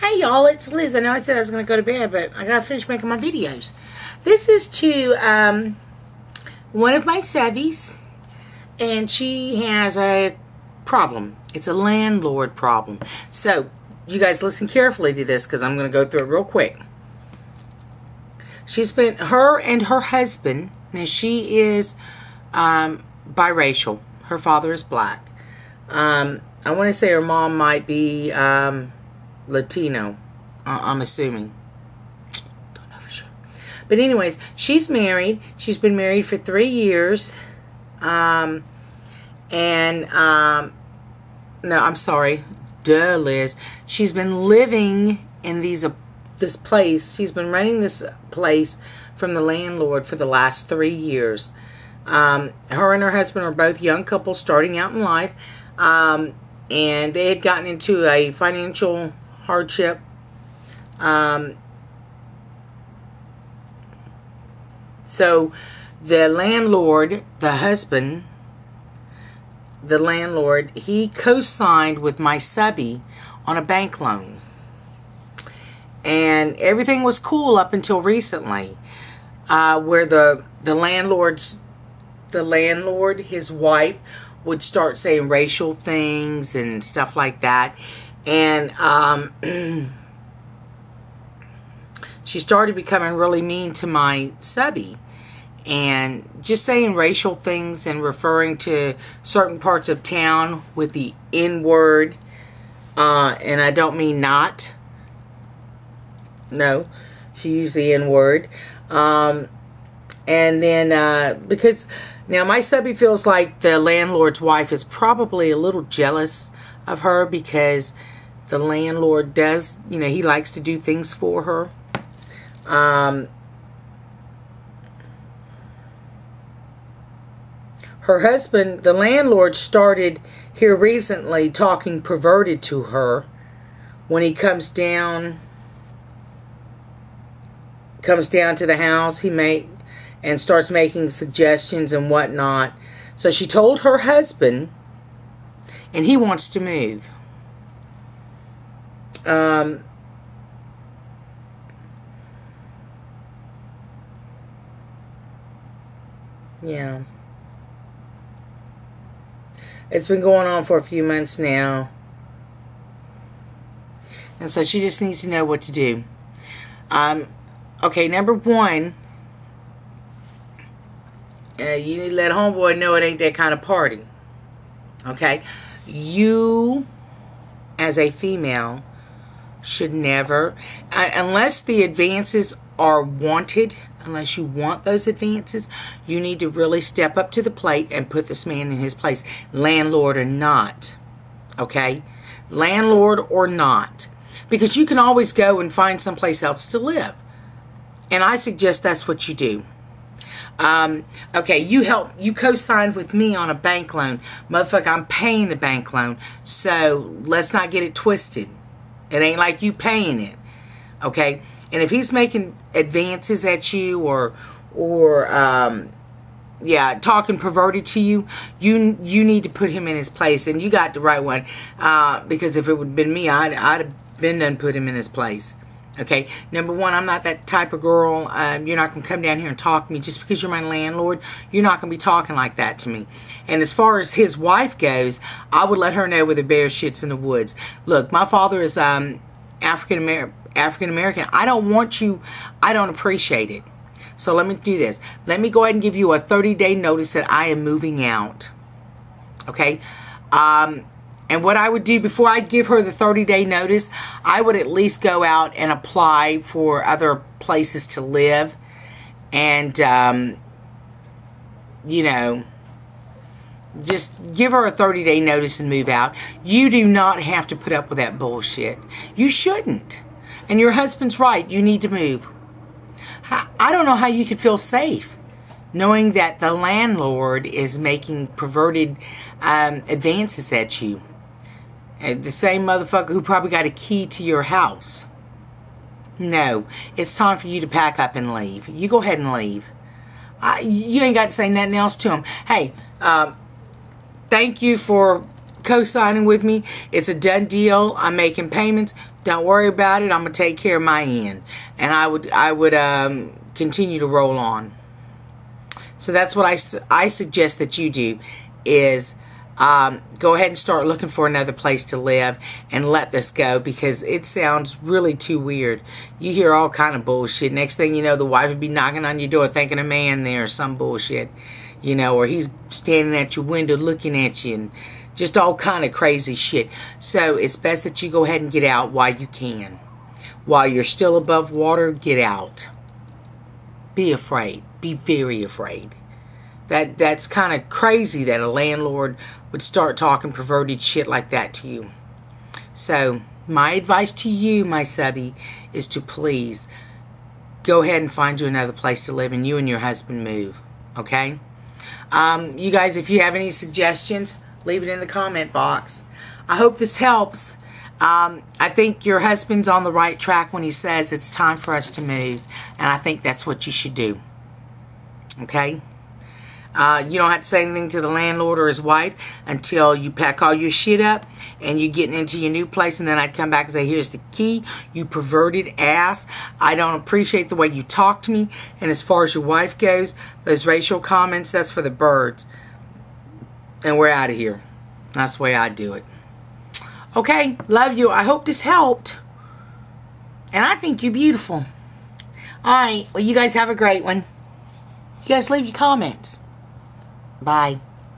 Hey y'all, it's Liz. I know I said I was going to go to bed, but I got to finish making my videos. This is to one of my subbies, and she has a problem. It's a landlord problem. So, you guys listen carefully to this because I'm going to go through it real quick. Her and her husband, now she is biracial. Her father is black. I want to say her mom might be Latino, I'm assuming. Don't know for sure. But anyways, she's married. She's been married for 3 years. No, I'm sorry. Duh, Liz. She's been living in this place. She's been renting this place from the landlord for the last 3 years. Her and her husband are both young couples starting out in life. And they had gotten into a financial hardship. So the landlord, the husband, the landlord, he co-signed with my subby on a bank loan. And everything was cool up until recently, where the landlord, his wife, would start saying racial things and stuff like that. And she started becoming really mean to my subby. And just saying racial things and referring to certain parts of town with the N-word. And I don't mean not. No, she used the N-word. And then, because now my subby feels like the landlord's wife is probably a little jealous of her because the landlord does, you know, he likes to do things for her. Her husband, the landlord, started here recently talking perverted to her when he comes down to the house. And starts making suggestions and whatnot. So she told her husband, and he wants to move. Yeah. It's been going on for a few months now. And so she just needs to know what to do. Okay, number one, you need to let homeboy know it ain't that kind of party. Okay? You, as a female, should never, unless the advances are wanted, unless you want those advances, you need to really step up to the plate and put this man in his place, landlord or not. Okay? Landlord or not. Because you can always go and find someplace else to live. And I suggest that's what you do. Okay, you co-signed with me on a bank loan. Motherfucker, I'm paying the bank loan. So, let's not get it twisted. It ain't like you paying it. Okay? And if he's making advances at you or talking perverted to you, you need to put him in his place. And you got the right one. Because if it would have been me, I'd have been done put him in his place. Okay, number one, I'm not that type of girl. You're not going to come down here and talk to me just because you're my landlord. You're not going to be talking like that to me. And as far as his wife goes, I would let her know where the bear shits in the woods. Look, my father is African American. I don't want you. I don't appreciate it. So let me do this. Let me go ahead and give you a 30-day notice that I am moving out. Okay? And what I would do before I'd give her the 30-day notice, I would at least go out and apply for other places to live. And, you know, just give her a 30-day notice and move out. You do not have to put up with that bullshit. You shouldn't. And your husband's right. You need to move. I don't know how you could feel safe knowing that the landlord is making perverted advances at you. The same motherfucker who probably got a key to your house. No, it's time for you to pack up and leave. You go ahead and leave. You ain't got to say nothing else to him. Hey, thank you for co-signing with me. It's a done deal. I'm making payments. Don't worry about it. I'm going to take care of my end. And I would continue to roll on. So that's what I suggest that you do is go ahead and start looking for another place to live and let this go, because it sounds really too weird. You hear all kind of bullshit. Next thing you know, the wife would be knocking on your door thinking a man there or some bullshit, you know, or he's standing at your window looking at you, and just all kind of crazy shit. So it's best that you go ahead and get out while you can. While you're still above water, get out. Be afraid. Be very afraid. That's kind of crazy that a landlord would start talking perverted shit like that to you. So my advice to you, my subby, is to please go ahead and find you another place to live, and you and your husband move. Okay? You guys, if you have any suggestions, leave it in the comment box. I hope this helps. I think your husband's on the right track when he says it's time for us to move. And I think that's what you should do. Okay? You don't have to say anything to the landlord or his wife until you pack all your shit up and you're getting into your new place. And then I'd come back and say, here's the key. You perverted ass. I don't appreciate the way you talk to me. And as far as your wife goes, those racial comments, that's for the birds. And we're out of here. That's the way I do it. Okay, love you. I hope this helped. And I think you're beautiful. Alright, well, you guys have a great one. You guys leave your comments. Bye.